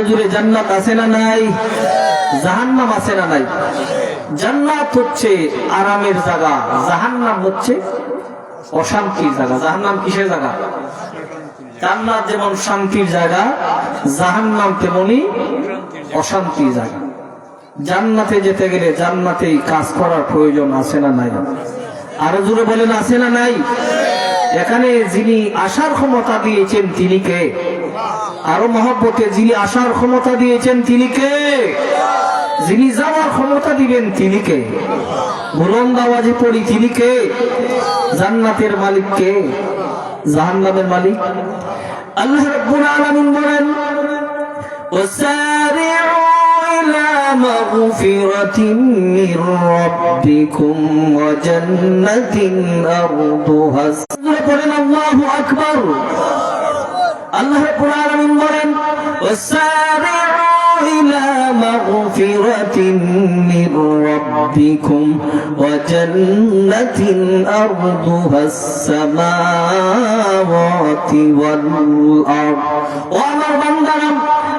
জুড়ে জান্নাত আছে না নাই? জাহান্নাম আছে না নাই? জান্নাত হচ্ছে আরামের জায়গা, জাহান্নাম হচ্ছে অশান্তির জায়গা। জাহান্নাম কিসের জায়গা? জান্নাত যেমন শান্তির জায়গা, জাহান্নাম তেমনি অশান্তির জায়গা। জান্নাতে যেতে গেলে জান্নাতেই কাজ করার প্রয়োজন আছে না নাই? আরো জোরে বলেন আছে না নাই? এখানে যিনি আসার ক্ষমতা দিয়েছেন তিনি কে? আরো মহব্বতে, যিনি আসার ক্ষমতা দিয়েছেন তিনি কে? যিনি যাওয়ার ক্ষমতা দিবেন তিনি কে? বুলন্দ আওয়াজে পড়ি তিনি কে? জান্নাতের মালিক কে? জাহান্নামের মালিক? আল্লাহ রাব্বুল আলামিন বলেন, ওয়াসারি'উ ইলা মাগফিরাতিন মির রাব্বিকুম ওয়া জান্নাতিন আরদুহা, বলেন আল্লাহু আকবার। আল্লাহ রাব্বুল আলামিন বলেন, ওয়াসারি'উ ইলা মাগফিরাতিন মির রাব্বিকুম ওয়া জান্নাতিন আরদুহাস সামাওয়াতি ওয়াল আরদ। ও আমার বান্দারা,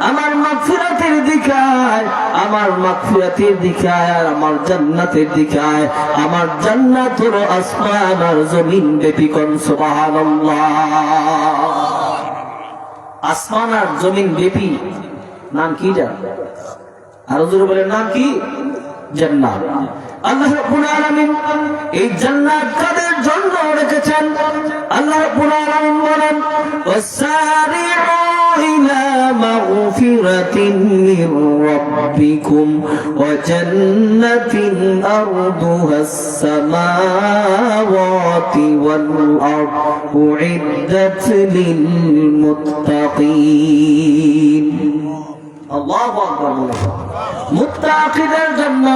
আমার মাগফিরাতের দিকে আয়, আমার মাগফিরাতের দিকে আয়, আর আমার জান্নাতের দিকে আয়। আমার জান্নাত হলো আসমান আর জমিন ব্যাপী। কোন সুবহানাল্লাহ। আসমান আর জমিন ব্যাপী নাম কি? যা আরো জোরে বলেন নাম কি? জান্নাত। আল্লাহ রাব্বুল আলামিন এই জান্নাত কাদের জন্য রেখেছেন? আল্লাহ রাব্বুল আলামিন বলেন, ওয়াসারি'উ ইলা মাগফিরাতিন মির রাব্বিকুম ওয়া জান্নাতিন আরদুহাস সামাওয়াতি ওয়াল আরদ উইদ্দাত লিল মুত্তাকিন। আল্লাহু আকবার। মুত্তাকিদের জন্য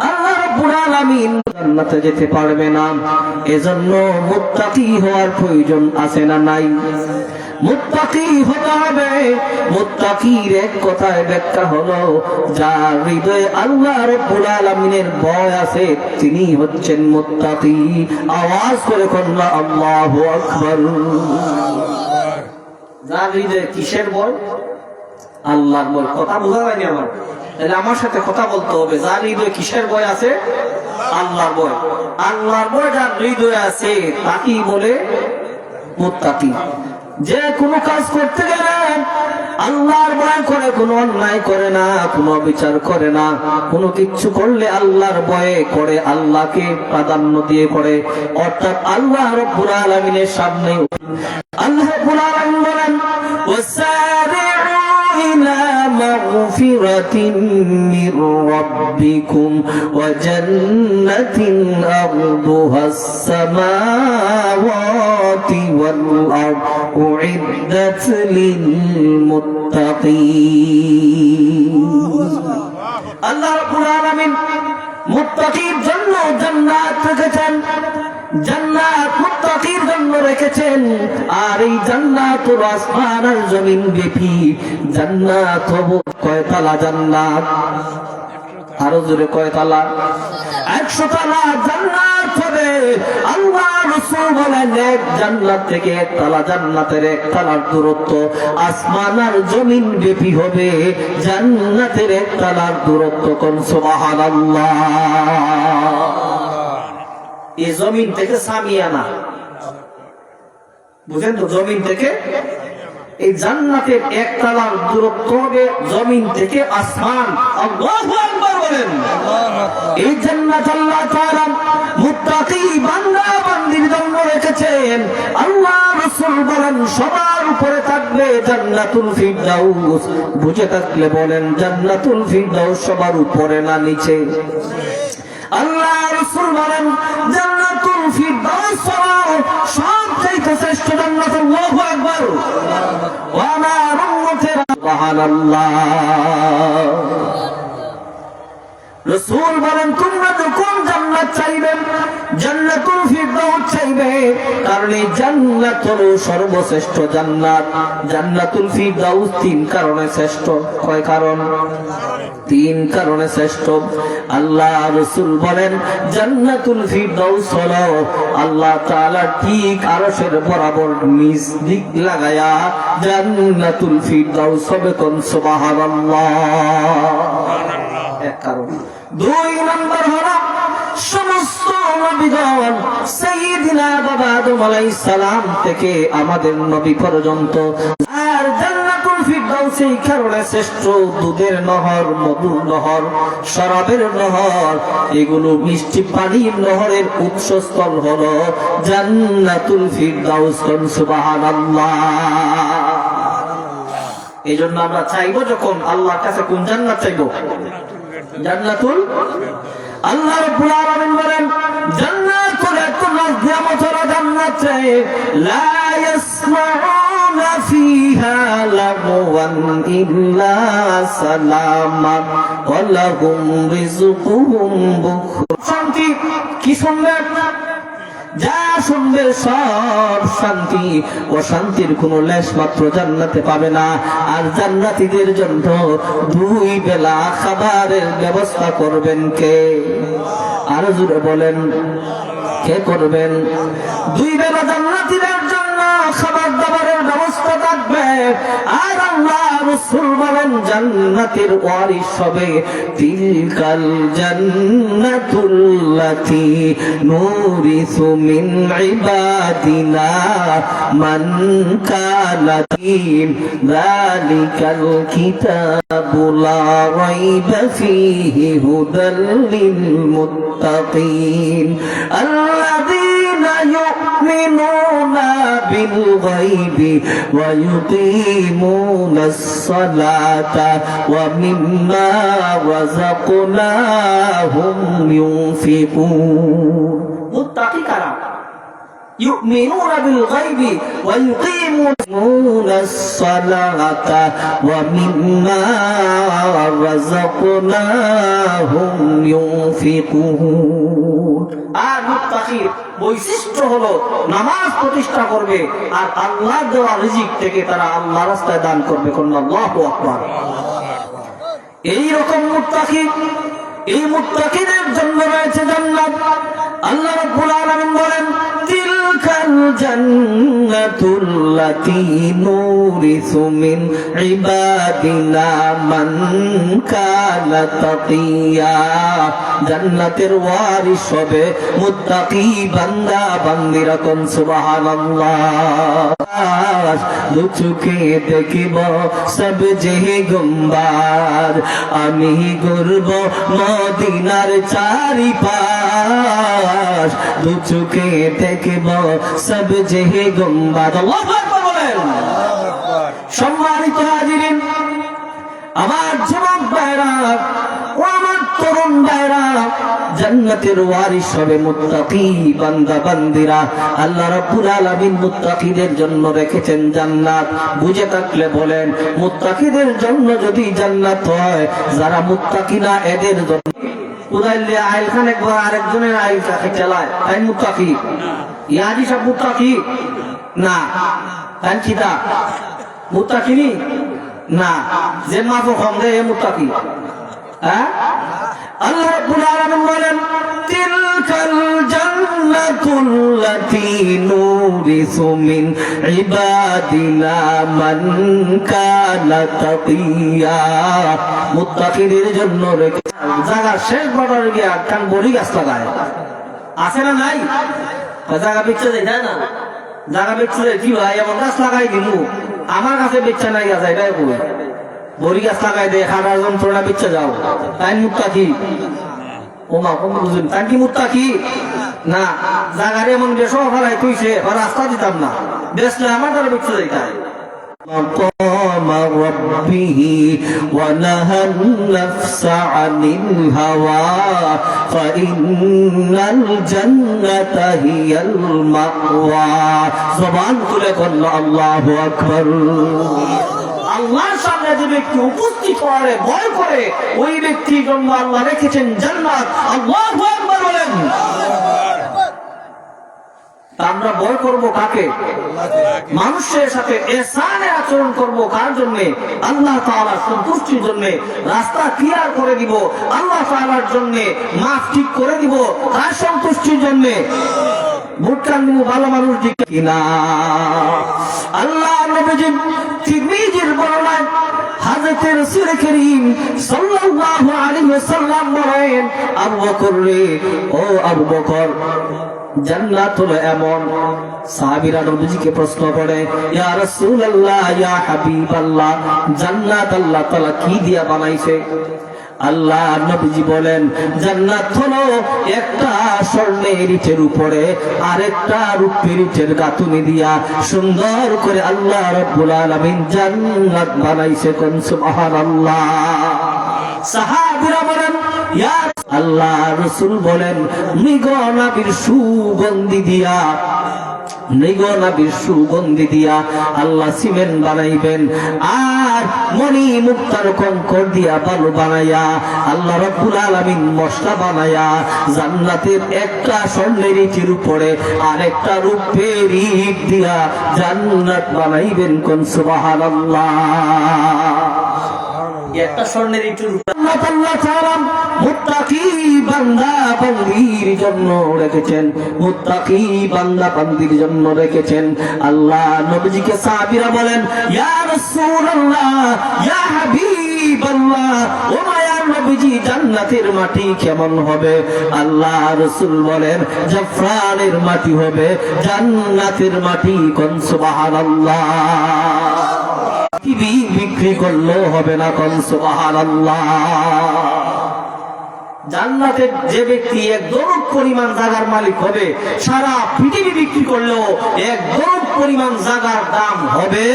আল্লাহ রাব্বুল আলামিন জান্নাতে যেতে পারবে না, এজন্য মুত্তাকি হওয়ার প্রয়োজন আছে না নাই? মুত্তাকি হতে হবে। মুত্তাকির এক কথায় ব্যাখ্যা হলো, যার হৃদয়ে আল্লাহ রাব্বুল আলামিনের ভয় আছে তিনি হচ্ছেন মুত্তাকি। আওয়াজ করে বলুন আল্লাহু আকবার। যার হৃদয়ে কিসের ভয়? আল্লাহর ভয়। কথা বোঝা যায়নি আমার? তাহলে আমার সাথে কথা বলতে হবে। যার হৃদয়ে কিসের ভয় আছে? আল্লাহর ভয়। আল্লাহর ভয় যার হৃদয়ে আছে তাকেই বলে মুত্তাকি। যে কোনো কাজ করতে গেলে আল্লাহর ভয় করে, কোনো অন্যায় করে না, কোনো বিচার করে না, কোনো কিচ্ছু করলে আল্লাহর ভয়ে করে, আল্লাহকে প্রাধান্য দিয়ে করে, অর্থাৎ আল্লাহ রাব্বুল আলামিনের সামনে। আল্লাহ রাব্বুল আলামিন বলেন, ওয়াসারি'উ ইলা মাগফিরাতিন মির রাব্বিকুম ওয়া জান্নাতিন আরদুহাস সামাওয়াতি ওয়াল আরদ উইদ্দাত লিল মুত্তাকিন। আল্লাহ রাব্বুল আলামিন মুত্তাকির জন্য জান্নাত রেখেছেন। জান্নাত মুত্তাকির জন্য রেখেছেন। আর এই জান্নাত হলো আসমান আর জমিন ব্যাপী। জান্নাত হবে কয়তলা? জান্নাত আরো জোরে কয়তলা? 100 তলা জান্নাত হবে। আল্লাহ রাসূল বলেন, এক জান্নাত থেকে এক তলা, জান্নাতের এক তলার দূরত্ব আসমান আর জমিন ব্যাপী হবে। জান্নাতের এক তলার দূরত্ব। কোন সুবহানাল্লাহ। এই জমিন থেকে সামিয়ানা, বুঝেন তো? জমিন থেকে এই জান্নাতের এক তলার দূরত্ব হবে জমিন থেকে আসমান। আল্লাহু আকবার বলেন। এই জান্নাত আল্লাহ তাআলা মুত্তাকি বান্দা বান্দির জন্য রেখেছেন। আল্লাহ রাসূল বলেন, সবার উপরে থাকবে জান্নাতুল ফিরদাউস। বুঝে থাকলে বলেন জান্নাতুল ফিরদাউস সবার উপরে না নিচে? আল্লাহ রাসূল বলেন, জান্নাতুল ফিরদাউস সবচেয়ে শ্রেষ্ঠ জান্নাত। আল্লাহু আকবার। ওয়া আমার উম্মতেরা সুবহানাল্লাহ। রাসূল বলেন তোমরা যখন জান্নাত চাইবে, জান্নাতুল ফিরদাউস চাইবে, কারণ এই জান্নাত হলো সর্বশ্রেষ্ঠ জান্নাত। জান্নাতুল ফিরদাউস 3 কারণে শ্রেষ্ঠ। কয় কারণ? 3 কারণে শ্রেষ্ঠ। আল্লাহ রাসূল বলেন জান্নাতুল ফিরদাউস হলো আল্লাহ তাআলা ঠিক আরশের বরাবর নিজ দিক লাগায়া জান্নাতুল ফিরদাউস হবে। কোন সুবহানাল্লাহ। এক কারণ। 2 নম্বর হলো সমস্ত নবীগণ সাইয়্যিদিনা বাবা আদম আলাইহিস সালাম থেকে আমাদের নবী পর্যন্ত, আর জান্নাতুল ফিরদাউস এই কারণে শ্রেষ্ঠ। দুধের নহর, মধুর নহর, শরাবের নহর, এগুলো মিষ্টি পানির নহরের উৎসস্থল হলো জান্নাতুল ফিরদাউস। সুবহানাল্লাহ। এই জন্য আমরা চাইবো যখন আল্লাহর কাছে কোন জান্নাত চাইবো? জান্নাতুল। আল্লাহ রাব্বুল আলামিন বলেন জান্নাতুল নিয়ামতের জান্নাত লা ইয়াসমাউনা ফিহা লাগওয়ান ইল্লা সালামা ওয়া লাহুম রিজকুহুম বুখরা। শান্তি কি শুনবে? যা শুনবে সব শান্তি। অশান্তির কোনো লেশ মাত্র জান্নাতে পাবে না। আর জান্নাতীদের জন্য 2 বেলা খাবারের ব্যবস্থা করবেন কে? আরো জোরে বলেন, কে করবেন? 2 বেলা জান্নাতীদের জন্য খাবার দাবারের ব্যবস্থা থাকবে। আর আল্লাহ রাসূল বলেন জান্নাতের ওয়ারিস হবে তিলকাল জান্নাতুল্লাতী নুরিসু মিন ইবাদিনা মান কানা ফীম যালিকাল কিতাবু লা রাইবা ফীহি হুদাল লিল মুত্তাকিন আল্লাযীনা ইউমিনুনা বিল গায়বি ওয়া ইউকিমুনাস সালাতা ওয়া মিম্মা রাযাকনাহুম ইউনফিকুন। মুত্তাকি কারা? ইউমিনুনা বিল গায়বি ওয়া ইউকিমুনাস সালাতা ওয়া মিম্মা রাযাকনাহুম ইউনফিকুন। আর মুত্তাকির বৈশিষ্ট্য হলো নামাজ প্রতিষ্ঠা করবে আর আল্লাহ দেওয়া রিজিক থেকে তারা আল্লাহর রাস্তায় দান করবে। আল্লাহু আকবার। এই রকম মুত্তাকি, এই মুত্তাকিদের জন্য রয়েছে জান্নাত। আল্লাহ রাব্বুল আলামিন বলেন তিলকাল জান্নাতুল্লাতী নুরিসু মিন ইবাদিনা মান কানা তাকিয়া। জান্নাতের ওয়ারিস হবে মুত্তাকি বান্দা বান্দিরা। কোন সুবহানাল্লাহ। দুচোখে দেখিব সব যে গুম্বার, আমি ঘুরব মদিনার চারিপাশ। দুচোখে দেখিব সব যে গুম্বার। আল্লাহু আকবার বলেন। সম্মানিত হাজিরিন, আমার যুবক ভাইরা ও আমার তরুণ ভাইরা, জান্নাতের ওয়ারিস হবে মুত্তাকি বান্দা বান্দিরা। আল্লাহ রাব্বুল আলামিন মুত্তাকিদের জন্য রেখেছেন জান্নাত। বুঝে থাকলে বলেন মুত্তাকিদের জন্য যদি জান্নাত হয়, যারা মুত্তাকি না এদের জন্য উদাইলে আইল খান একবার আরেকজনের আইল কাকে চালায়, তাই মুত্তাকি? ইয়াজি সব মুত্তাকি না? তাই কিতা মুত্তাকি না? যে মাফ কম দেয় মুত্তাকি। হ্যাঁ, আল্লাহ রাব্বুল আলামিন বলেন তিলকাল জান্নাতুল্লাতী নুরিসু মিন ইবাদিনা মান কানা তাকিয়া। মুত্তাকিদের জন্য জায়গা শেষ বর্ডারে গিয়া কান বড়ি গাছ লাগায়, আছে না নাই? জায়গা বেচতে যায়, তাই না? জায়গা বেচতে যায় কি হয়, এমন গাছ লাগাই দিব আমার কাছে বেচা নাই গাছ, এটাই বলি বড়ি গাছ লাগাই দেয় খাটার যন্ত্রণা বেচে যাও, তাই মুত্তাকি? ও মা কম বুঝুন, তাই কি মুত্তাকি না? জায়গার এমন বেশো ফেলাই তুইছে রাস্তা দিতাম না, বেচলে আমার দ্বারা বেচতে যাই। তাই مقام ربه ونهى النفس عن الهوى فإن الجنة هي المأوى. زبان তুলে করল আল্লাহু আকবার। আল্লাহর সামনে যে ব্যক্তি উপস্থিত করে ভয় করে, ওই ব্যক্তির জন্য আল্লাহ রেখেছেন জান্নাত। আল্লাহু আকবার বলেন। আমরা ভয় করব কাকে? মানুষের সাথে ইহসানে আচরণ করব কার জন্য? আল্লাহ তাআলার সন্তুষ্টির জন্য। রাস্তা ক্লিয়ার করে দিব আল্লাহ তাআলার জন্য, মাফ ঠিক করে দিব তার সন্তুষ্টির জন্য। ভুটকান দিব ভালো মানুষ দিকে কিনা। আল্লাহ নবীজি তিরমিজির বর্ণনায় হযরত রাসূল করিম সাল্লাল্লাহু আলাইহি ওয়াসাল্লাম বলেন, আবু বকর রে, ও আবু বকর, জান্নাত হলো এমন। সাহাবীরা নবীজিকে প্রশ্ন করে, ইয়া রাসূলুল্লাহ, ইয়া হাবিবাল্লাহ, জান্নাত আল্লাহ তাআলা কি দিয়া বানাইছে? আল্লাহ নবীজি বলেন, জান্নাত হলো একটা স্বর্ণের ইটের উপরে আরেকটা রূপের ইটের গাঁথুনি দিয়া সুন্দর করে আল্লাহ রাব্বুল আলামিন জান্নাত বানাইছে। কোন সুবহানাল্লাহ। সাহাবীরা বলেন, ইয়া আল্লাহ, রাসূল বলেন, মৃগো নবীর সুগন্ধি দিয়া, মৃগো নবীর সুগন্ধি দিয়া আল্লাহ সিমেন্ট বানাইবেন, আর মণি মুক্তার কঙ্কর দিয়া বালু বানাইয়া আল্লাহ রাব্বুল আলামিন মশলা বানাইয়া জান্নাতের একটা স্বর্ণের ইটের উপরে আরেকটা রূপের ইট দিয়া জান্নাত বানাইবেন। কোন সুবহানাল্লাহ। একটা স্বর্ণের ইটের উপরে আল্লাহ তাআলা মুত্তাকি বান্দা বান্দির জন্য রেখেছেন, মুত্তাকি বান্দা বান্দির জন্য রেখেছেন। আল্লাহ নবীজিকে সাহাবীরা বলেন, ইয়া রাসূলুল্লাহ, ইয়া হাবিবাল্লাহ, ও মায়ার নবীজি, জান্নাতের মাটি কেমন হবে? আল্লাহ রাসূল বলেন, জাফরানের মাটি হবে জান্নাতের মাটি। কোন সুবহানাল্লাহ। পৃথিবী বিক্রি করলেও হবে না। কোন সুবহানাল্লাহ। জান্নাতের যে ব্যক্তি এক দরুদ পরিমাণ জায়গার মালিক হবে, সারা পৃথিবী বিক্রি করলেও এক দরুদ পরিমাণ জায়গার দাম হবে।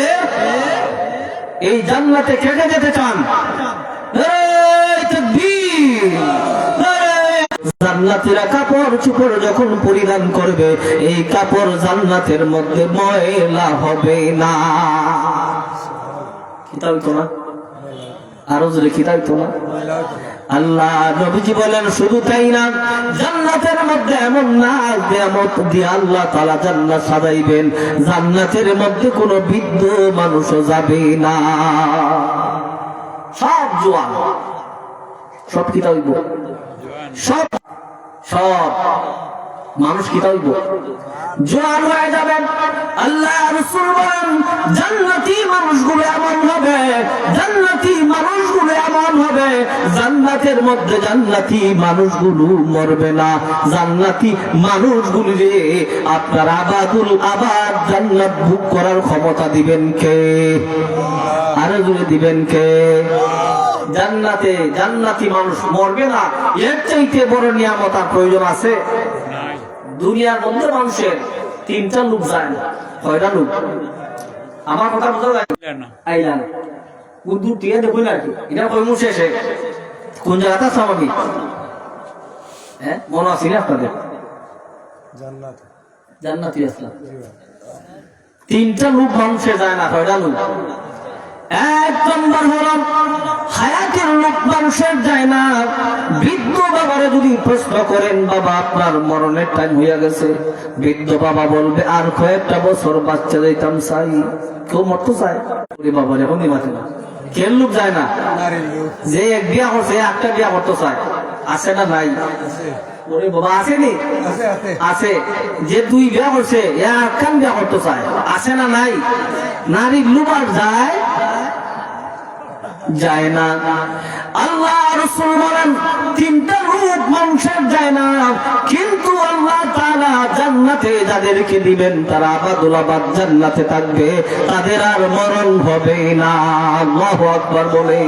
এই জান্নাতে কেটে যেতে চান? জান্নাতীরা কাপড় চোপড় যখন পরিধান করবে, এই কাপড় জান্নাতের মধ্যে ময়লা হবে না। কিতাব তো না, আরো জোরে কিতাব তো না। আল্লাহ নবীজি বলেন, শুধু তাই না, জান্নাতের মধ্যে এমন না নিয়ামত দিয়ে আল্লাহ তাআলা জান্নাত সাজাইবেন, জান্নাতের মধ্যে কোনো বৃদ্ধ মানুষও যাবে না। সব জোয়ান, সব কি তাইব? সব সব মানুষ কি তাইব? জোয়ান হয়ে যাবেন। আল্লাহ রাসূল বলেন, জান্নাতি মানুষগুলো এমন হবে, জান্নাতি মানুষগুলো এমন হবে, জান্নাতের মধ্যে জান্নাতি মানুষগুলো মরবে না। জান্নাতি মানুষগুলো রে আপনার আবাদুল আবাদ জান্নাত ভোগ করার ক্ষমতা দিবেন কে? আরো জোরে দিবেন কে? জান্নাতে জান্নাতি মানুষ মরবে না, এর চাইতে বড় নিয়ামত আর প্রয়োজন আছে? দুনিয়ার মধ্যে মানুষের তিনটা লোক যায় না। কয়টা লোক? আমার কথা বোঝা যায় না? আইলাম উর্দু টিয়া দেখুন আর কি, এটা কই মুছে এসে কোন জায়গাতে আছো আমি? হ্যাঁ, মনে আছে না আপনাদের? জান্নাত, জান্নাতি আসলাম। তিনটা লোক মানুষের যায় না। কয়টা লোক? এক নম্বর হলো হায়াতের লোক মানুষের যায় না। বৃদ্ধ বাবারে যদি প্রশ্ন করেন, বাবা আপনার মরণের টাইম হইয়া গেছে, বৃদ্ধ বাবা বলবে আর কয়েকটা বছর বাচ্চা যাইতাম চাই। কেউ মরতে চায়? বাবা এখনই মাঠে না। কেন লোক যায় না? যে এক বিয়া করছে একটা বিয়া করতে চায়। আছে না নাই? ওরে বাবা আসেনি? আছে। যে দুই বিয়া করছে একখান বিয়া করতে চায়। আছে না নাই? নারীর লুবার যায়? যায় না। আল্লাহ রাসূল বলেন, তিনটা রূপ মানুষের যায় না, কিন্তু আল্লাহ তাআলা জান্নাতে যাদেরকে দিবেন তারা আবাদুল আবাদ জান্নাতে থাকবে, তাদের আর মরণ হবে না। আল্লাহু আকবার বলে,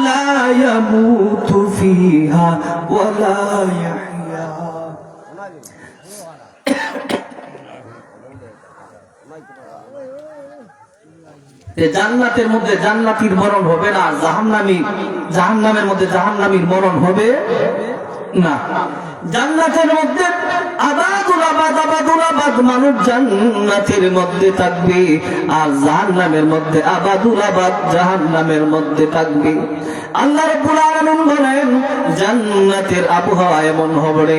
লা ইয়ামুতু ফিহা ওয়া লা ইয়াহইয়া। জান্নাতের মধ্যে জান্নাতীর মরণ হবে না, জাহান্নামের মধ্যে জাহান্নামীর মরণ হবে না। জান্নাতের মধ্যে আবাদুল আবাদ আবাদুল আবাদ মানুষ জান্নাতের মধ্যে থাকবে, আর জাহান্নামের মধ্যে আবাদুল আবাদ জাহান্নামের মধ্যে থাকবে। আল্লাহ রাব্বুল আলামিন বলেন জান্নাতের আবহাওয়া এমন হবে,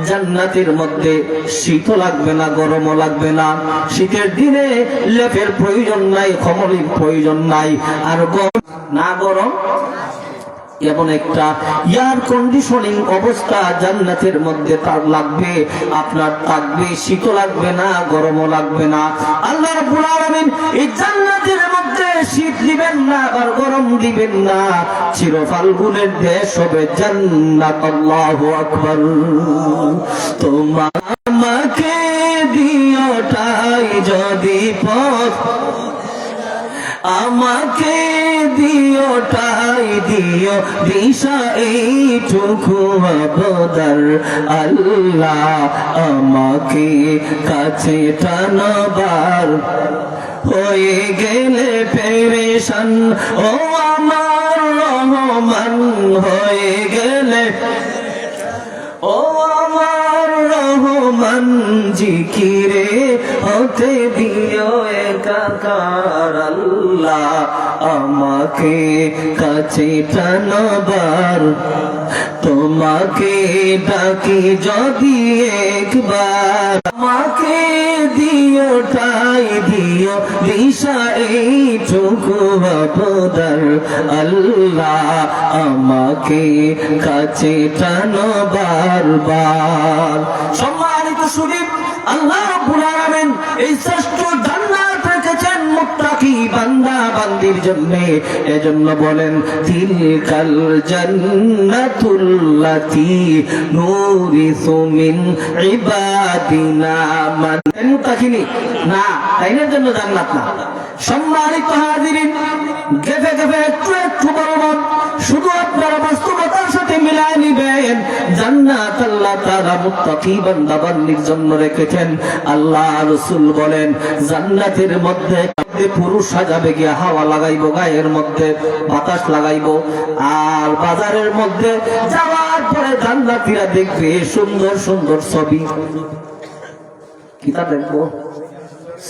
জান্নাতের মধ্যে শীতও লাগবে না, গরমও লাগবে না। শীতের দিনে লেপের প্রয়োজন নাই, কম্বলের প্রয়োজন নাই, আর গরম এমন একটা এয়ার কন্ডিশনিং অবস্থা জান্নাতের মধ্যে তার লাগবে, আপনার থাকবে, শীতও লাগবে না, গরমও লাগবে না। আল্লাহ রাব্বুল আলামিন এই জান্নাতের মধ্যে শীত দিবেন না, আবার গরম দিবেন না, চির ফাল্গুনের দেশ হবে জান্নাত। আল্লাহু আকবার। তোমার আমাকে দিওটাই যদি পথ, আমাকে দিওটাই দিও দিশা এইটুকু আবদার। আল্লাহ আমাকে কাছে টানবার, হয়ে গেলে পেরেশান ও আমার রহমান, হয়ে গেলে ও আমার রহমান, জিকিরে হতে দিও একাকার। আল্লাহ আমাকে কাছে টানবার, তোমাকে ডাকি যদি একবার, আমাকে দিওটাই দিও দিশা এইটুকু আবদার। আল্লাহ আমাকে কাছে টানবার বার। সম্মানিত শরীফ, আল্লাহ রাব্বুল আলামিন এই শ্রেষ্ঠ জান্নাত রেখেছেন মুত্তাকি বান্দা বান্দির জন্য। এজন্য বলেন তিলকাল জান্নাতুল্লাতী নুরিসু মিন ইবাদিনা মান। মুত্তাকিনি না, তাইনের জন্য জান্নাত না। সম্মানিত হাজিরিন, গেফে গেফে একটু একটু বলবেন, শুধু আপনারা বাস্তবতার সাথে মিলাই নিবেন। জান্নাত আল্লাহ তাআলা মুত্তাকি বান্দা বান্দির জন্য রেখেছেন। আল্লাহ রাসূল বলেন জান্নাতের মধ্যে পুরুষ সাজাবে গিয়া হাওয়া লাগাইবো, গায়ের মধ্যে বাতাস লাগাইবো, আর বাজারের মধ্যে যাওয়ার পরে জান্নাতীরা দেখবে সুন্দর সুন্দর ছবি। কিতা দেখবো?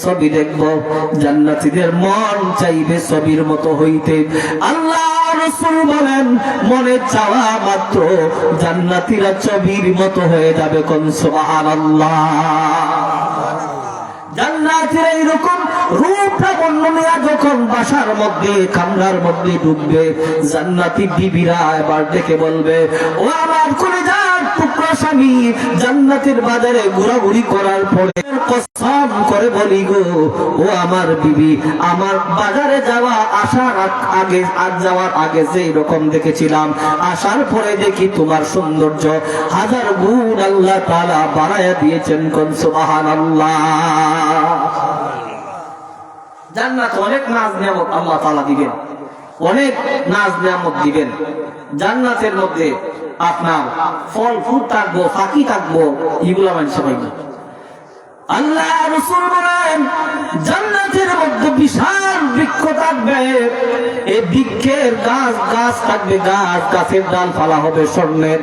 ছবি দেখবো। জান্নাতীদের মন চাইবে ছবির মতো হইতে। আল্লাহ রাসূল বলেন মনে চাওয়া মাত্র জান্নাতীরা ছবির মতো হয়ে যাবে। কোন সুবহানাল্লাহ। জান্নাতীরা এরকম রূপটা বর্ণনা যখন বাসার মধ্যে কামরার মধ্যে ঢুকবে, জান্নাতি বিবিরা এবার দেখে বলবে ও আমার কলিজার টুকরা স্বামী, জান্নাতের বাজারে ঘোরাঘুরি করার পরে কসম করে বলি গো ও আমার বিবি, আমার বাজারে যাওয়া আসার আগে আর যাওয়ার আগে যেই রকম দেখেছিলাম, আসার পরে দেখি তোমার সৌন্দর্য হাজার গুণ আল্লাহ তাআলা বাড়ায়া দিয়েছেন। কোন সুবহানাল্লাহ। জান্নাত অনেক নাজ নিয়ামত আল্লাহ তাআলা দিবেন, অনেক নাজ নিয়ামত দিবেন। জান্নাতের মধ্যে আপনার ফল ফুল থাকবো, ফাঁকি থাকবো, এগুলা মানুষ পাইবে। আল্লাহ রাসূল বলেন জান্নাতের মধ্যে বিশাল বৃক্ষ থাকবে, এই বৃক্ষের গাছ থাকবে, গাছের ডাল ফালা হবে স্বর্ণের,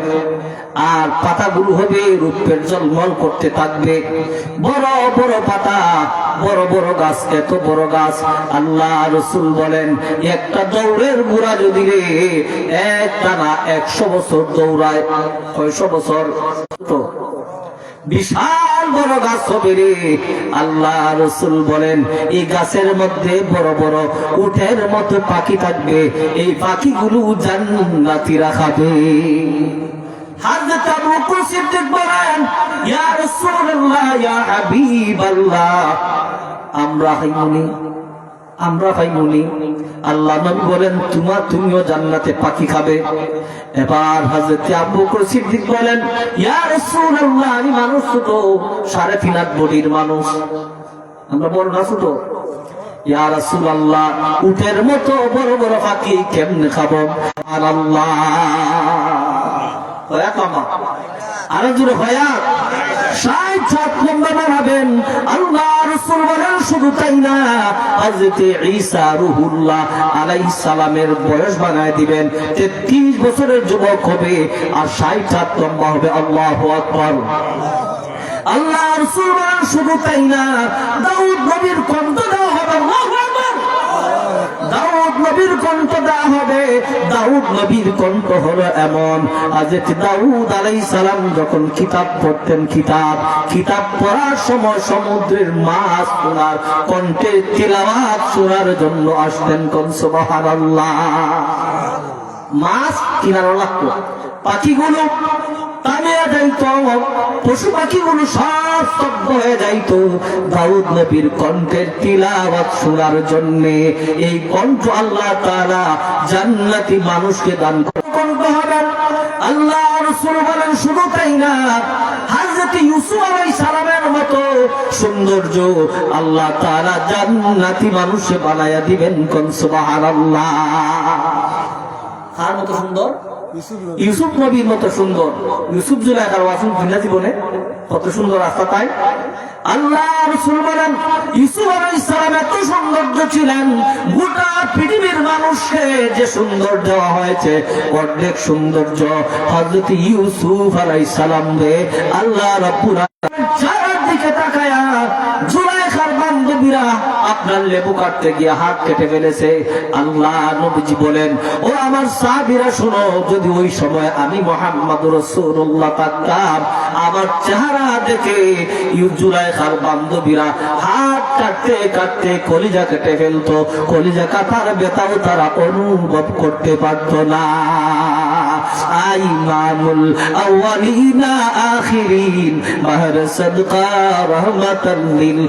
আর পাতাগুলো হবে রূপের ঝলমল করতে থাকবে। বড় বড় পাতা, বড় বড় গাছ, এত বড় গাছ। আল্লাহ রাসূল বলেন একটা দৌড়ের ঘোড়া যদি রে একটানা 100 বছর দৌড়ায়, 600 বছর, তো বিশাল বড় গাছ হবে রে। আল্লাহ রাসূল বলেন এই গাছের মধ্যে বড় বড় উটের মতো পাখি থাকবে, এই পাখিগুলো জান্নাতীরা খাবে। হযরত আবু বকর সিদ্দিক বলেন ইয়া রাসূলুল্লাহ ইয়া হাবিবাল্লাহ, আমরা খাইমুনি। আল্লাহ নবী বলেন তুমিও জান্নাতে পাখি খাবে। এবার হযরত আবু বকর সিদ্দিক বলেন ইয়া রাসূলুল্লাহ, আমি মানুষ তো 3.5 হাত বডির মানুষ, আমরা বড় না ছোট? ইয়া রাসূলুল্লাহ উটের মতো বড় বড় পাখি কেমনে খাবো? সুবহানাল্লাহ। আরো জোরে হয়া 60 হাত লম্বা বানাবেন। আল্লাহ রাসূল বলেন শুধু তাই না, হযরত ঈসা রূহুল্লাহ আলাইহিস সালামের বয়স বানায় দিবেন, 33 বছরের যুবক হবে আর 60 হাত লম্বা হবে। আল্লাহু আকবার। আল্লাহ রাসূল বলেন শুধু তাই না, দাউদ নবীর কণ্ঠ দেওয়া হবে। আল্লাহু আকবার। দাউদ নবীর কণ্ঠ দেওয়া হবে। দাউদ নবীর কণ্ঠ হলো এমন, হযরত দাউদ আলাইহিস সালাম যখন কিতাব পড়তেন, কিতাব পড়ার সময় সমুদ্রের মাছ ওনার কণ্ঠে তিলাওয়াত শোনার জন্য আসতেন। কোন সুবহানাল্লাহ। মাছ কিনারো লাগতো, পাখিগুলো তামিয়া যাইত, পশু পাখিগুলো সব স্তব্ধ হয়ে যাইত দাউদ নবীর কণ্ঠের তিলাওয়াত শোনার জন্য। এই কণ্ঠ আল্লাহ তাআলা জান্নাতি মানুষকে দান করেন। আল্লাহ রাসূল বলেন শুধু তাই না, হযরত ইউসুফ আলাইহিস সালামের মতো সৌন্দর্য আল্লাহ তাআলা জান্নাতি মানুষে বানায়া দিবেন। কোন সুবহানাল্লাহ। কার মতো সুন্দর? ইউসুফ নবীর মতো সুন্দর। ইউসুফ জুলাইখার ওয়াসুল দুনিয়া জীবনে কত সুন্দর রাস্তা তাই। আল্লাহ রাসূল বলেন ইউসুফ আলাইহিস সালাম এত সৌন্দর্য ছিলেন, গোটা পৃথিবীর মানুষকে যে সৌন্দর্য দেওয়া হয়েছে অর্ধেক সৌন্দর্য হযরত ইউসুফ আলাইহিস সালাম রে আল্লাহ রাব্বুল আলামিন চারদিকে তাকায়া জুলাইখার বান্ধবীরা আপনার লেবু কাটতে গিয়ে হাত কেটে ফেলেছে। আল্লাহ নবীজি বলেন ও আমার সাহাবীরা শোনো, যদি ওই সময় আমি মুহাম্মদুর রাসূলুল্লাহ থাকতাম, আমার চেহারা দেখে জুলাইখার বান্ধবীরা হাত কাটতে কাটতে কলিজা কেটে ফেলতো। কলিজা কাটার ব্যথাও তারা অনুভব করতে পারত না। ইমামুল আউয়ালিনা আখিরিন মাহর সাদকা রাহমাতাল লিল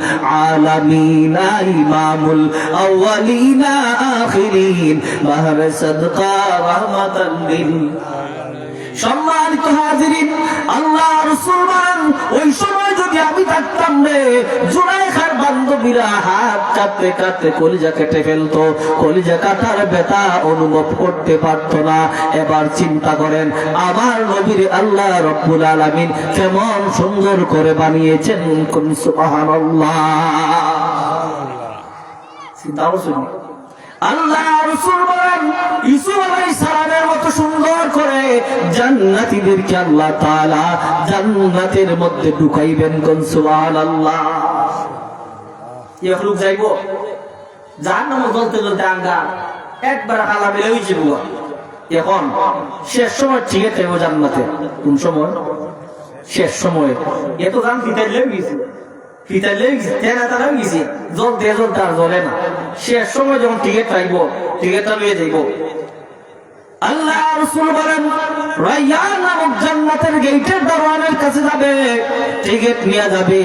আলামিন। ইমামুল আউয়ালিনা আখিরিন মাহর সাদকা রাহমাতাল লিল। সম্মানিত হাজিরিন, আল্লাহ রাসূল বলেন ওই সময় যদি আমি থাকতাম রে, জুলাইখার বান্ধবীরা হাত কাটতে কাটতে কলিজা কেটে ফেলতো, কলিজা কাটার ব্যথা অনুভব করতে পারতো না। এবার চিন্তা করেন আমার নবীর আল্লাহ রব্বুল আলামিন কেমন সুন্দর করে বানিয়েছেন। কোন সুবহানাল্লাহ। চিন্তা করছেন আল্লাহ রাসূল বলেন ইউসুফ আলাইহিস সালামের মতো সুন্দর করে জান্নাতীদেরকে আল্লাহ তাআলা জান্নাতের মধ্যে ঢুকাইবেন। কোন সুবহানাল্লাহ। লোক যাইবো জাহান্নামে জ্বলতে জ্বলতে আঙ্গা একবার কালা বেলে হয়ে যাবো। এখন শেষ সময় ঠিক আছে জান্নাতে। কোন সময়? শেষ সময়। এত জান ফিতাইলে গেছে, ফিতাইলে তেনা তারা গেছে, জল দিয়ে জল তার জ্বলে না। শেষ সময় যখন টিকিট পাইব, টিকিটটা লইয়ে যাইব। আল্লাহ রাসূল বলেন রায়্যান নামক জান্নাতের গেটের দরওয়ানের কাছে যাবে, টিকিট নিয়ে যাবে।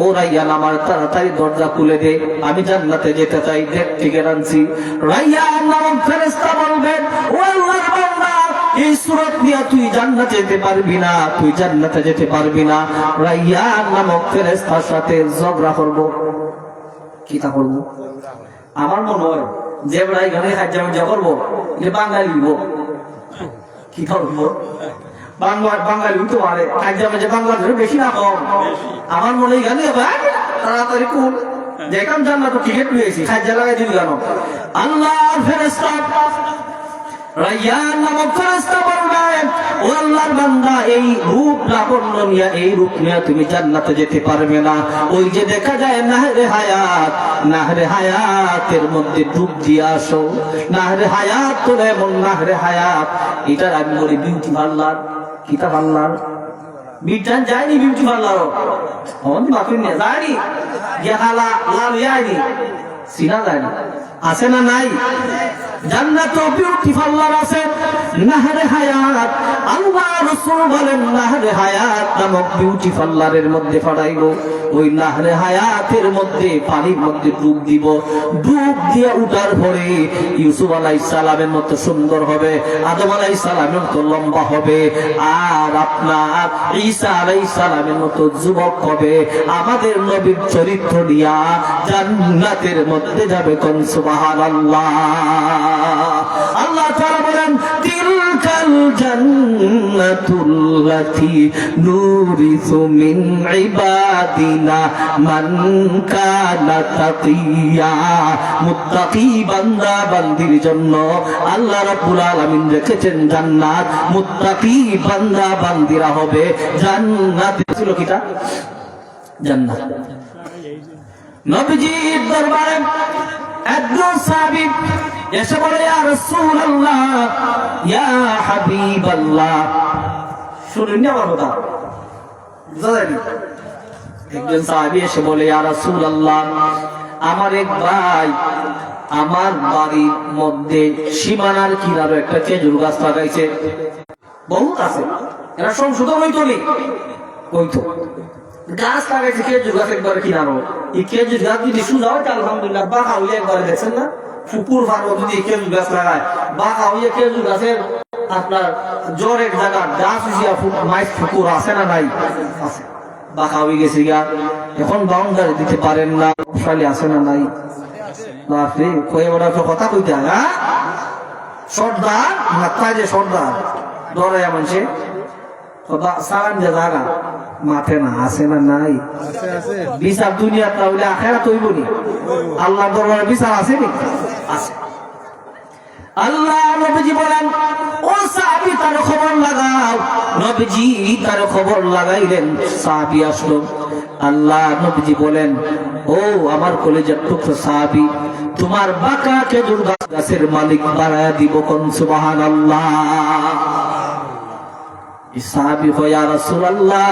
ও রায়্যান আমার তাড়াতাড়ি দরজা খুলে দে, আমি জান্নাতে যেতে চাই, দেখ টিকিট আনছি। রায়্যান নামক ফেরেশতা বলবেন ও আল্লাহর বান্দা, এই সুরত নিয়ে তুই জান্নাতে যেতে পারবি না, তুই জান্নাতে যেতে পারবি না। রায়্যান নামক ফেরেশতার সাথে ঝগড়া করব। কি তা করব? আমার মনে হয় যে বড় এখানে কাজ করবো এটা বাঙালি হবো। কি করবো? বাঙালি তো আরে কাজ বাংলাদেশের বেশি না কম? আমার মনে হয় গালি তাড়াতাড়ি কোন যেখান জান্নাত টিকিট পেয়েছি খাজা লাগাই দিবি কেন? আল্লাহর ফেরেশতা রায়্যান নামক ফেরেশতা বলবেন ও আল্লাহর বান্দা, এই রূপ লাবণ্য নিয়ে, এই রূপ নিয়ে তুমি জান্নাতে যেতে পারবে না। ওই যে দেখা যায় নাহরে হায়াত, নাহরে হায়াতের মধ্যে ডুব দিয়ে আসো। নাহরে হায়াত তো এমন নাহরে হায়াত, এটার আমি বলি বিউটি পার্লার। কিতা পার্লার? বিজ্ঞান যায়নি বিউটি পার্লারও আমাদের বাকি নিয়ে যায়নি, গেহালা লাল যায়নি, সিনা যায়নি। আছে না নাই? জান্নাতে বিউটি পার্লার আছে, নাহরে হায়াত। আল্লাহ রাসূল বলেন নাহরে হায়াত নামক বিউটি পার্লারের মধ্যে পড়াইব। ওই নাহরে হায়াতের মধ্যে পানির মধ্যে ডুব দিব। ডুব দিয়ে উঠার পরে ইউসুফ আলাইহিস সালামের মতো সুন্দর হবে, আদম আলাইহিস সালামের মতো লম্বা হবে, আর আপনার ঈসা আলাইহিস সালামের মতো যুবক হবে। আমাদের নবীর চরিত্র নিয়া জান্নাতের মধ্যে যাবে। কোন সুবহানাল্লাহ। আল্লাহ তাআলা বলেন তিলকাল জান্নাতুল আল্লাতী নুরিসু মিন ইবাদিনা মান কানা তাকিয়া। মুত্তাকি বান্দা বান্দির জন্য আল্লাহ রাব্বুল আলামিন রেখেছেন জান্নাত। মুত্তাকি বান্দা বান্দিরা হবে জান্নাত। ছিল কিটা জান্নাত। নবীজির দরবারে একজন সাহাবী এসে বলে, ইয়া রাসূলুল্লাহ, ইয়া হাবিবাল্লাহ। শুনুন না আমার কথা, বুঝা যায়নি? একজন সাহাবী এসে বলে, ইয়া রাসূলুল্লাহ, আমার এক ভাই আমার বাড়ির মধ্যে সীমানার কিনারে একটা খেজুর গাছ লাগাইছে। বহুত আছে, এরা সংশোধন হইতো নি, হইতো গাছ লাগাইছে খেজুর গাছ একবারে কিনারো। এই খেজুর গাছ যদি সুজা হয় আলহামদুলিল্লাহ, বাঁকা হইলে একবারে দেখছেন না, পুকুর ফার্ম যদি খেজুর গাছ লাগায় বাঁকা হইলে খেজুর গাছের আপনার জ্বর এক জায়গা গাছ মাইস পুকুর আছে না নাই? আছে, বাঁকা হয়ে গেছে গা, এখন বাউন্ডারি দিতে পারেন না, শালি আছে না নাই? বাপরে কয়ে বড় কথা কইতে হয়। হ্যাঁ, সর্দার মাথায় যে সর্দার ডরে মানুষে সালাম যে জায়গা মাঠে না আছে না নাই? বিচার দুনিয়া তাহলে আখেরা তৈব নি? আল্লাহ দরবারে বিচার আছে নি? আছে। আল্লাহ নবীজি বলেন, ও সাহাবী তার খবর লাগাও। নবীজি তার খবর লাগাইলেন, সাহাবী আসলো। আল্লাহ নবীজি বলেন, ও আমার কলেজের টুকরো সাহাবী, তোমার বাঁকা খেজুর গাছের মালিক বানায়া দিব। কোন সুবহানাল্লাহ। সাহাবী কয়, ইয়া রাসূলুল্লাহ,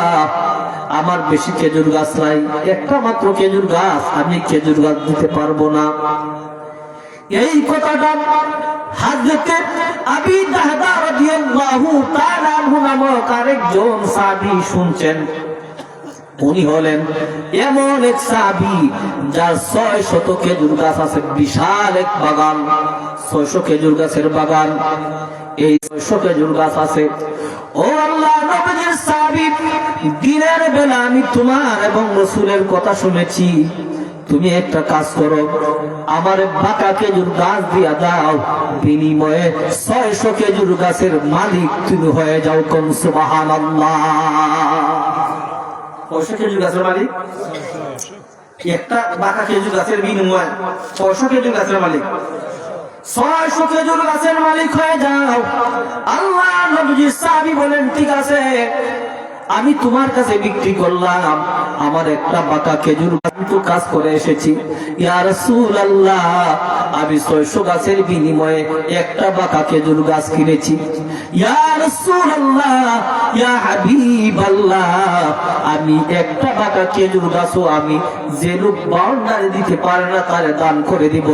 আমার বেশি খেজুর গাছ নাই, একটা মাত্র খেজুর গাছ, আমি খেজুর গাছ দিতে পারবো না। এই কথাটা হযরত আবী দাহদা রাদিয়াল্লাহু তাআলা আনহু নামক আরেকজন সাহাবী শুনছেন। উনি হলেন এমন এক সাহাবী যার 600 খেজুর গাছ আছে, বিশাল এক বাগান, 600 খেজুর গাছের বাগান। এই 600 খেজুর গাছ আছে। ও আল্লাহ নবীর সাহাবী, দিনের বেলা আমি তোমার এবং রাসূলের কথা শুনেছি, তুমি একটা কাজ করো, আমার বাঁকা খেজুর গাছ দিয়া দাও, বিনিময়ে 600 খেজুর গাছের মালিক তুমি হয়ে যাও। কোন সুবহানাল্লাহ। 600 খেজুর গাছের মালিক, একটা বাঁকা খেজুর গাছের বিনিময়ে 600 খেজুর গাছের মালিক, 600 খেজুর গাছের মালিক হয়ে যাও। আল্লাহ নবীজি সাহাবী বলেন, ঠিক আছে, আমি তোমার কাছে বিক্রি করলাম আমার একটা বাঁকা খেজুর গাছ, তো কাজ করে এসেছি। ইয়া রাসূলুল্লাহ, আমি 600 গাছের বিনিময়ে একটা বাঁকা খেজুর গাছ কিনেছি। ইয়া রাসূলুল্লাহ, ইয়া হাবিবাল্লাহ, আমি একটা বাঁকা খেজুর গাছও আমি যে লোক বাউন্ডারি দিতে পারে না তারে দান করে দিব,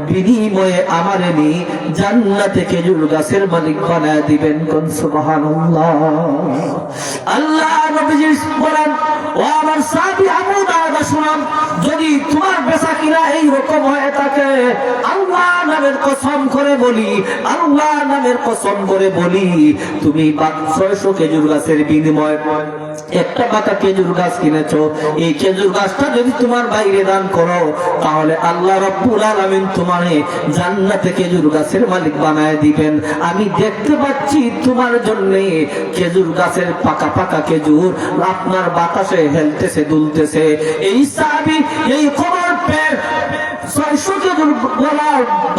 বিনিময়ে আমার এনে জান্নাতে খেজুর গাছের মালিক বানায় দিবেন। কোন সুবহানাল্লাহ। আল্লাহ নবীজি বলেন, ও আমার সাহাবী আবু দাউদ, শুনুন, যদি তোমার বেচা কিনা এই রকম হয়ে থাকে, আল্লাহ নামের কসম করে বলি, আল্লাহ নামের কসম করে বলি, তুমি 600 খেজুর গাছের বিনিময়ে একটা বাঁকা খেজুর গাছ কিনেছো, এই খেজুর গাছটা যদি তোমার বাইরে দান করো, তাহলে আল্লাহ রাব্বুল আলামিন তোমারে জান্নাতে খেজুর গাছের মালিক বানায় দিবেন। আমি দেখতে পাচ্ছি তোমার জন্য খেজুর গাছের পাকা পাকা খেজুর আপনার বাতাসে হেলতেছে, দুলতেছে। এই সাহাবী এই খবর পেয়ে 600 খেজুর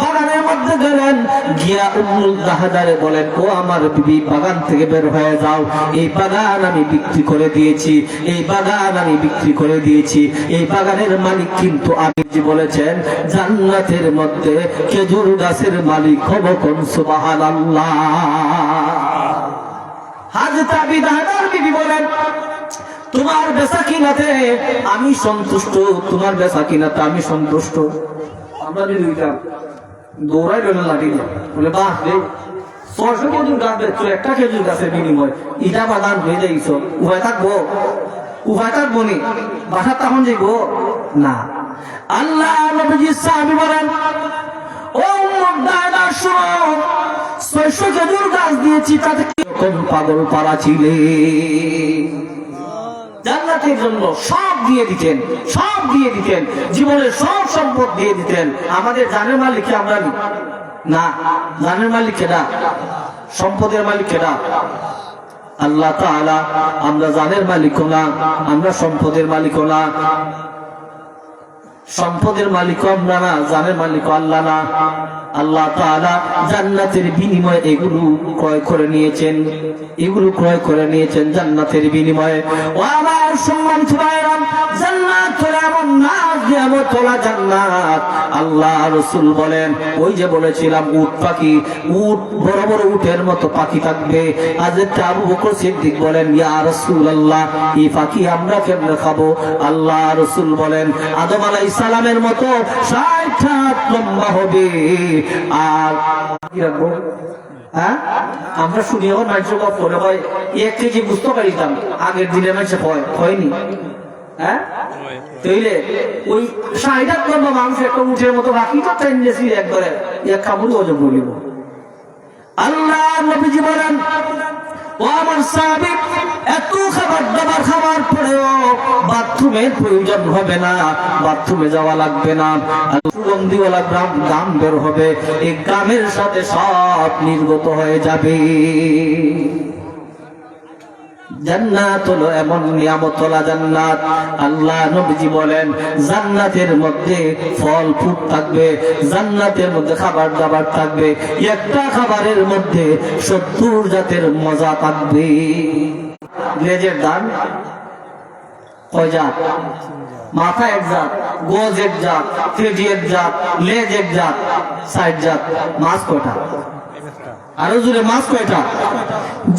বাগানের মধ্যে গেলেন, গিয়া উম্মুল দাহদারে বলেন, ও আমার বিবি, বাগান থেকে বের হয়ে যাও, এই বাগান আমি বিক্রি করে দিয়েছি, এই বাগান আমি বিক্রি করে দিয়েছি। এই বাগানের মালিক কিন্তু আমি বলেছেন জান্নাতের মধ্যে খেজুর গাছের মালিক হব। কোন সুবহানাল্লাহ। হযরত আবী দাহদার বিবি বলেন, তোমার বেচা কিনাতে আমি সন্তুষ্ট, তোমার বেচা কিনাতে আমি সন্তুষ্ট। আমরা যদি দৌড়াই রইল লাঠি বলে, বাহ রে, 600 খেজুর গাছ বেচছো একটা খেজুর গাছের বিনিময়, ইটা বাগান হয়ে যাইছ, উভয় থাকবো, উভয় থাকবো নি, বাসার তখন যাইব না। আল্লাহ নবীজি সাহাবী বলেন, ও উম্মুল দাহদা, শুনো, 600 খেজুর গাছ দিয়েছি, তাতে কিরকম পাগল পারা ছিলে, জান্নাতের জন্য সব দিয়ে দিতেন, সব দিয়ে দিতেন, জীবনের সব সম্পদ দিয়ে দিতেন। আমাদের জানের মালিক কি আমরা না? জানের মালিক কেডা? সম্পদের মালিক কেডা? আল্লাহ তাআলা আমরা জানের মালিক না, আমরা সম্পদের মালিক না, সম্পদের মালিক আমরা না, জানের মালিক আল্লাহ না। আল্লাহ তাআলা জান্নাতের বিনিময়ে এগুলো ক্রয় করে নিয়েছেন, এগুলো ক্রয় করে নিয়েছেন জান্নাতের বিনিময়ে। ও আমার সম্মানিত ভাইরা, জান্নাত হলো এমন নাজ নিয়ামত ওয়ালা জান্নাত। আল্লাহ রাসূল বলেন, ওই যে বলেছিলাম উট পাখি, উট বড় বড় উটের মতো পাখি থাকবে। হযরত আবু বকর সিদ্দিক বলেন, ইয়া রাসূলুল্লাহ, এই পাখি আমরা কেমনে খাবো? আল্লাহ রাসূল বলেন, আদম আলাইহিস সালামের মতো 60 হাত লম্বা হবে। আর কি রাখবো? হ্যাঁ, আমরা শুনি এখন মানুষের কত মনে হয় 1 কেজি বুঝতে পারিতাম, আগের দিনে মানুষে হয়নি। হ্যাঁ, তাইলে ওই 60 হাত লম্বা মানুষ একটা উঠের মতো বাকিটা টেন্ডেন্সি একবারে এক কামড় ওজন বলিব। আল্লাহ নবীজি বলেন, ও আমার সাহাবী, এত খাবার দাবার খাওয়ার পরেও বাথরুমের প্রয়োজন হবে না, বাথরুমে যাওয়া লাগবে না। সুগন্ধিওয়ালা গাম বের হবে, এই গামের সাথে সব নির্গত হয়ে যাবে। জান্নাত হলো এমন নিয়ামতওয়ালা জান্নাত। আল্লাহ নবীজি বলেন, জান্নাতের মধ্যে ফল ফুল থাকবে, জান্নাতের মধ্যে খাবার দাবার থাকবে, একটা খাবারের মধ্যে 70 জাতের মজা থাকবে। লেজের দান কয় জাত? মাথা এক জাত, গোজ এক জাত, পেটি এক জাত, লেজ এক জাত, 60 জাত। মাছ কয়টা? আরো জোরে, মাছ কয়টা?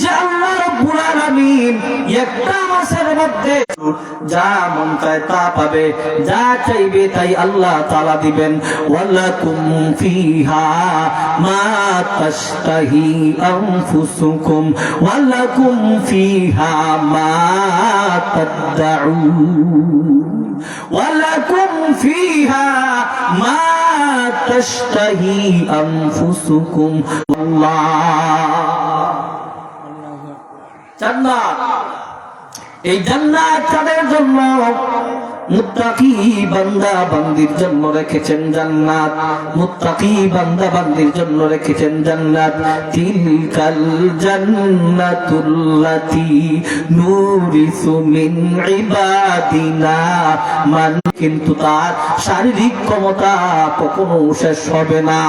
যে আল্লাহ রাব্বুল আলামিন একটা মাছের মধ্যে যা মন চায় তা পাবে, যা চাইবে তাই আল্লাহ তাআলা দিবেন। ওয়ালাকুম ফিহা মা তাশতাহি আনফুসুকুম ওয়ালাকুম ফিহা মা তাদউন ওয়ালাকুম ফিহা মা তাশতাহি আনফুসুকুম আল্লাহ। জান্নাত, এই জান্নাত তাদের জন্য, মুত্তাকি বান্দা বান্দির জন্য রেখেছেন জান্নাত, মুত্তাকি বান্দা বান্দির জন্য রেখেছেন জান্নাত। তিলকাল জান্নাতুল্লাতী নুরিসু মিন ইবাদিনা মান, কিন্তু তার শারীরিক ক্ষমতা কখনো শেষ হবে না।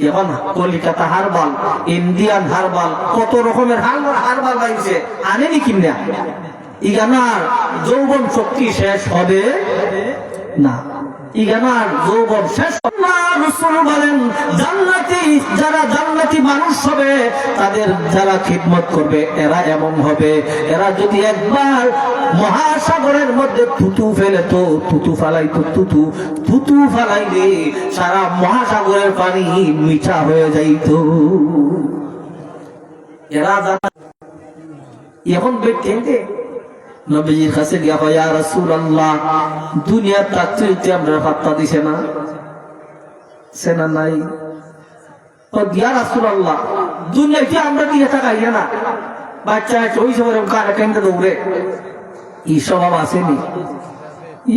এখন কলিকাতা হারবাল, ইন্ডিয়ান হারবাল, কত রকমের হারবাল বাইছে, আনেনি কিনা? ইগানার যৌবন শক্তি শেষ হবে না, ইগানার যৌবন শেষ। রাসূল বলেন, জান্নাতি যারা জান্নাতি মানুষ হবে, তাদের যারা খিদমত করবে এরা এমন হবে, এরা যদি একবার মহাসাগরের মধ্যে থুতু ফেলে তো থুতু ফালাইতো, থুতু ফালাইলে সারা মহাসাগরের পানি মিঠা হয়ে যাইত। এরা এখন বেটে নবীজির কাছে গিয়া, ইয়া রাসূলুল্লাহ, দুনিয়ার তাকদীরতে আমরা পাত্তা দিছে না, সেনা নাই। ও ইয়া রাসূলুল্লাহ, দুনিয়াতে আমরা দিয়ে তাকাই না, বাচ্চা ওই সময় কারে কেন্দ্রে দৌড়ে, এই স্বভাব আসেনি।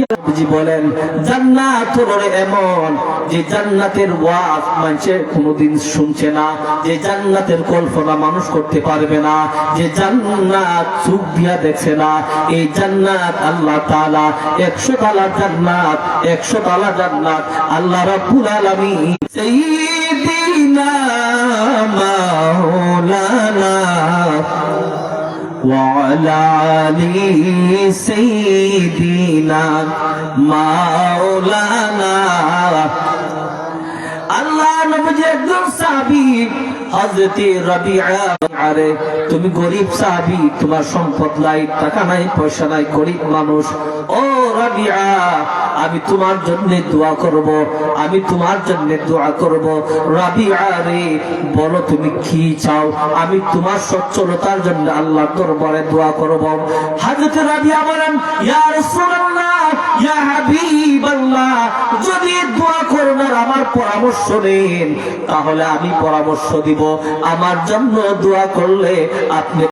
নবীজি বলেন, জান্নাত হলো এমন যে জান্নাতের ওয়াজ মানুষে কোনোদিন শুনছে না, যে জান্নাতের কল্পনা মানুষ করতে পারবে না, যে জান্নাত চোখ দিয়া দেখছে না। এই জান্নাত আল্লাহ তাআলা 100 তালা জান্নাত, 100 তালা জান্নাত আল্লাহ রাব্বুল আলামিন সাইয়্যিদিনা মাওলানা وعلى آل سيدنا مولانا। আল্লাহ নবীজি একজন সাহাবী হযরত রাবিআ, আরে তুমি গরীব সাহাবী, তোমার সম্পদ নাই, টাকা নাই, পয়সা নাই, গরীব মানুষ। ও রাবিআ, আমি তোমার জন্য দোয়া করব, আমি তোমার জন্য দোয়া করব। রাবিআ রে, বলো তুমি কি চাও, আমি তোমার সচ্ছলতার জন্য আল্লাহর দরবারে দোয়া করব। হযরত রাবিআ বলেন, ইয়া রাসূলুল্লাহ, ইয়া হাবিবাল্লাহ, যদি দোয়া করবেন আমার পরামর্শ নেন, তাহলে আমি পরামর্শ দিব। আমার জন্য দোয়া করলে আপনি